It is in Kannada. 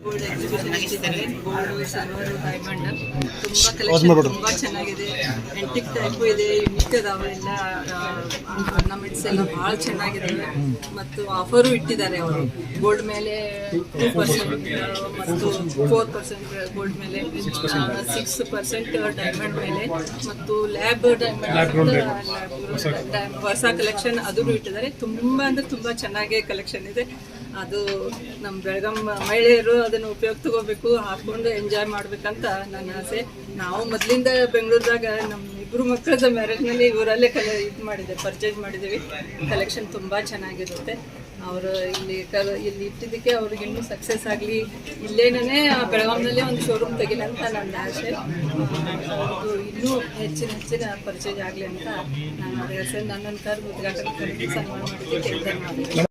ಗೋಲ್ಡ್ ಎಕ್ಸಿಬಿಷನ್ ಇಟ್ಟಿದ್ದಾರೆ. ಗೋಲ್ಡ್, ಸಿಲ್ವರ್, ಡೈಮಂಡ್ ತುಂಬಾ ಕಲೆಕ್ಷನ್ ತುಂಬಾ ಚೆನ್ನಾಗಿದೆ. ಆಂಟಿಕ್ ಟೈಪ್ ಇದೆ, ಯುನಿಕ್ ಅದಾವೆ. ಎಲ್ಲ ಆರ್ನಮೆಂಟ್ಸ್ ಎಲ್ಲ ಭಾಳ ಚೆನ್ನಾಗಿದ್ದಾವೆ. ಮತ್ತು ಆಫರು ಇಟ್ಟಿದ್ದಾರೆ ಅವರು. ಗೋಲ್ಡ್ ಮೇಲೆ 2% ಮತ್ತು 4% ಗೋಲ್ಡ್ ಮೇಲೆ, 6% ಡೈಮಂಡ್ ಮೇಲೆ ಮತ್ತು ಲ್ಯಾಬ್ ಡೈಮಂಡ್ ಹೊಸ ಕಲೆಕ್ಷನ್ ಅದನ್ನು ಇಟ್ಟಿದ್ದಾರೆ. ತುಂಬಾ ಅಂದ್ರೆ ತುಂಬಾ ಚೆನ್ನಾಗಿ ಕಲೆಕ್ಷನ್ ಇದೆ. ಅದು ನಮ್ಮ ಬೆಳಗಾಂ ಮಹಿಳೆಯರು ಅದನ್ನು ಉಪಯೋಗ ತಗೋಬೇಕು, ಹಾಕೊಂಡು ಎಂಜಾಯ್ ಮಾಡ್ಬೇಕಂತ ನನ್ನ ಆಸೆ. ನಾವು ಮೊದಲಿಂದ ಬೆಂಗಳೂರದಾಗ ನಮ್ಮ ಇಬ್ಬರು ಮಕ್ಕಳದ ಮ್ಯಾರೇಜ್ನಲ್ಲಿ ಇವರಲ್ಲೇ ಇದು ಪರ್ಚೇಸ್ ಮಾಡಿದ್ದೀವಿ. ಕಲೆಕ್ಷನ್ ತುಂಬ ಚೆನ್ನಾಗಿರುತ್ತೆ. ಅವರು ಇಲ್ಲಿ ಇಟ್ಟಿದ್ದಕ್ಕೆ ಅವ್ರಿಗೆ ಇನ್ನೂ ಸಕ್ಸಸ್ ಆಗಲಿ, ಇಲ್ಲೇನೇ ಬೆಳಗಾಂನಲ್ಲೇ ಒಂದು ಶೋರೂಮ್ ತೆಗಿಲಿ ಅಂತ ನನ್ನ ಆಸೆ. ಇನ್ನೂ ಹೆಚ್ಚಿನ ಪರ್ಚೇಸ್ ಆಗಲಿ ಅಂತ ನಾನು ನನ್ನನ್ನು ಕರೆದು ಉದ್ಘಾಟನೆ ಸನ್ಮಾನ ಮಾಡಿದ್ದಕ್ಕೆ ಧನ್ಯವಾದಗಳು.